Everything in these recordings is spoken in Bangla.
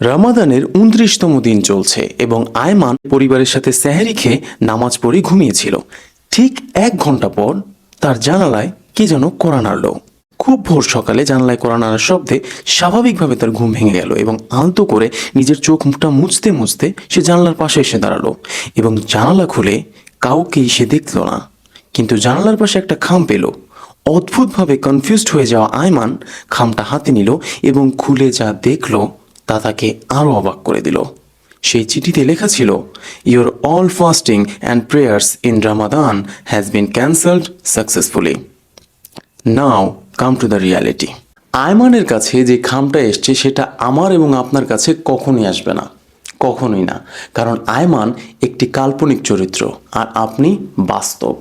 রমাদানের ২৯তম দিন চলছে এবং আয়মান পরিবারের সাথে সেহরি খেয়ে নামাজ পড়ে ঘুমিয়েছিল। ঠিক ১ ঘন্টা পর তার জানালায় কে যেন কড়া নাড়ল। খুব ভোর সকালে জানালায় কড়া নাড়ার শব্দে স্বাভাবিকভাবে তার ঘুম ভেঙে গেল এবং আলতো করে নিজের চোখ মুখটা মুছতে মুছতে সে জানালার পাশে এসে দাঁড়ালো এবং জানালা খুলে কাউকেই সে দেখল না, কিন্তু জানালার পাশে একটা খাম পেল। অদ্ভুতভাবে কনফিউজড হয়ে যাওয়া আয়মান খামটা হাতে নিল এবং খুলে যা দেখল তা তাকে আরও অবাক করে দিল। সেই চিঠিতে লেখা ছিল, your all fasting and prayers in Ramadan has been cancelled successfully, now come to the reality. আয়মানের কাছে যে খামটা এসছে সেটা আমার এবং আপনার কাছে কখনোই আসবে না, কখনোই না, কারণ আয়মান একটি কাল্পনিক চরিত্র আর আপনি বাস্তব।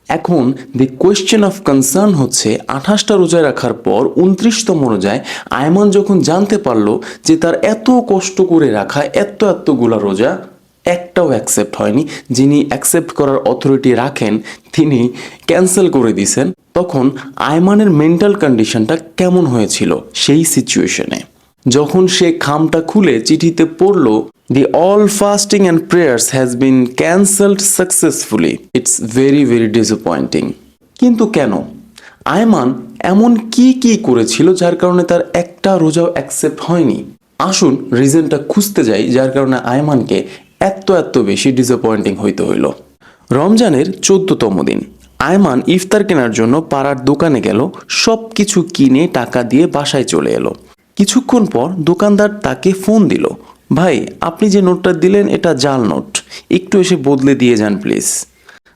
এখন দি কোয়েশ্চেন অফ কনসার্ন হচ্ছে ২৮টা রোজা রাখার পর ২৯তম রোজায় আয়মান যখন জানতে পারলো যে তার এত কষ্ট করে রাখা এতগুলা রোজা একটাও অ্যাকসেপ্ট হয়নি, যিনি অ্যাকসেপ্ট করার অথরিটি রাখেন তিনি ক্যান্সেল করে দিয়েছেন, তখন আয়মানের মেন্টাল কন্ডিশনটা কেমন হয়েছিল সেই সিচুয়েশনে। যখন সে খামটা খুলে চিঠিতে পড়ল, the all fasting and prayers has been cancelled successfully, it's very very disappointing. কিন্তু কেন? আয়মান এমন কি করেছিল যার কারণে তার একটা রোজাও অ্যাকসেপ্ট হয়নি? আসুন রিজনটা খুঁজতে যাই যার কারণে আয়মানকে এত বেশি ডিসঅ্যাপয়েন্টিং হইতে হইল। রমজানের ১৪তম দিন আয়মান ইফতার কেনার জন্য পাড়ার দোকানে গেল। সব কিছু কিনে টাকা দিয়ে বাসায় চলে এলো। কিছুক্ষণ পর দোকানদার তাকে ফোন দিল, ভাই আপনি যে নোটটা দিলেন এটা জাল নোট, একটু এসে বদলে দিয়ে যান প্লিজ।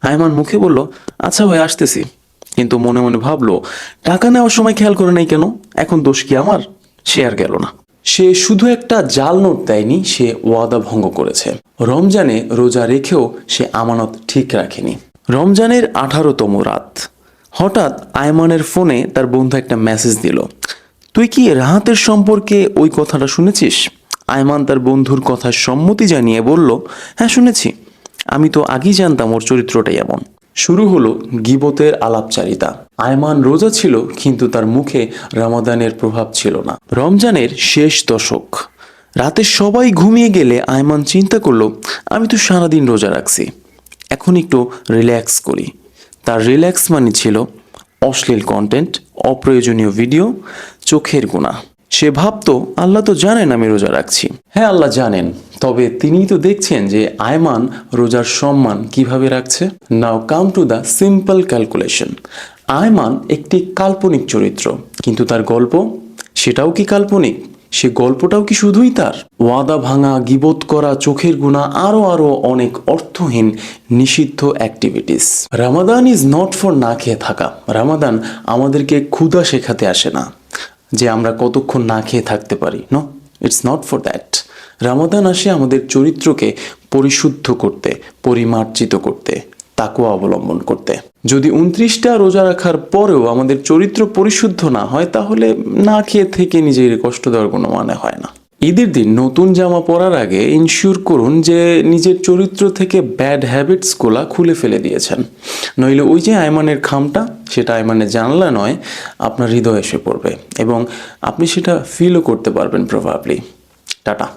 আয়মান মুখে বলল, আচ্ছা ভাই আসতেছি, কিন্তু মনে মনে ভাবলো টাকা নেওয়ার সময় খেয়াল করে নাই কেন, এখন দোষ কি আমার? সে আর গেল না। সে শুধু একটা জাল নোট দেয়নি, সে ওয়াদা ভঙ্গ করেছে। রমজানে রোজা রেখেও সে আমানত ঠিক রাখেনি। রমজানের ১৮তম রাত হঠাৎ আয়মানের ফোনে তার বন্ধু একটা মেসেজ দিল, তুই কি রাহাতের সম্পর্কে ওই কথাটা শুনেছিস? আয়মান তার বন্ধুর কথায় সম্মতি জানিয়ে বলল, হ্যাঁ শুনেছি, আমি তো আগেই জানতাম ওর চরিত্রটাই এমন। শুরু হলো গীবতের আলাপচারিতা। আয়মান রোজা ছিল কিন্তু তার মুখে রমাদানের প্রভাব ছিল না। রমজানের শেষ দশক, রাতে সবাই ঘুমিয়ে গেলে আয়মান চিন্তা করলো, আমি তো সারাদিন রোজা রাখছি, এখন একটু রিল্যাক্স করি। তার রিল্যাক্স মানে ছিল অশ্লীল কন্টেন্ট, অপ্রয়োজনীয় ভিডিও, চোখের গুনাহ। সে ভাবতো আল্লাহ তো জানেন আমি রোজা রাখছি। হ্যাঁ আল্লাহ জানেন, তবে তিনিই তো দেখছেন যে আয়মান রোজার সম্মান কিভাবে রাখছে। Now come to the simple calculation. Ayman একটি কাল্পনিক চরিত্র, কিন্তু তার গল্প সেটাও কি কাল্পনিক? সে গল্পটাও কি শুধুই তার? ওয়াদা ভাঙা, গীবত করা, চোখের গুনাহ, আরো অনেক অর্থহীন নিষিদ্ধ activities. Ramadan is not for না খেয়ে থাকা। রামাদান আমাদেরকে ক্ষুধা শেখাতে আসে না যে আমরা কতক্ষণ না খেয়ে থাকতে পারি। No, it's not for that. Ramadan আসে আমাদের চরিত্রকে পরিশুদ্ধ করতে, পরিমার্জিত করতে, তাকওয়া অবলম্বন করতে। যদি ২৯টা রোজা রাখার পরেও আমাদের চরিত্র পরিশুদ্ধ না হয়, তাহলে না খেয়ে থেকে নিজের কষ্ট দেওয়ার কোনো মানে হয় না। ঈদের দিন নতুন জামা পরার আগে ইনশিওর করুন যে নিজের চরিত্র থেকে ব্যাড হ্যাবিটসগুলা খুলে ফেলে দিয়েছেন, নইলে ওই যে আয়মানের খামটা, সেটা আয়মানের জানলা নয়, আপনার হৃদয়ে এসে পড়বে এবং আপনি সেটা ফিলও করতে পারবেন প্রভাবলি। টাটা।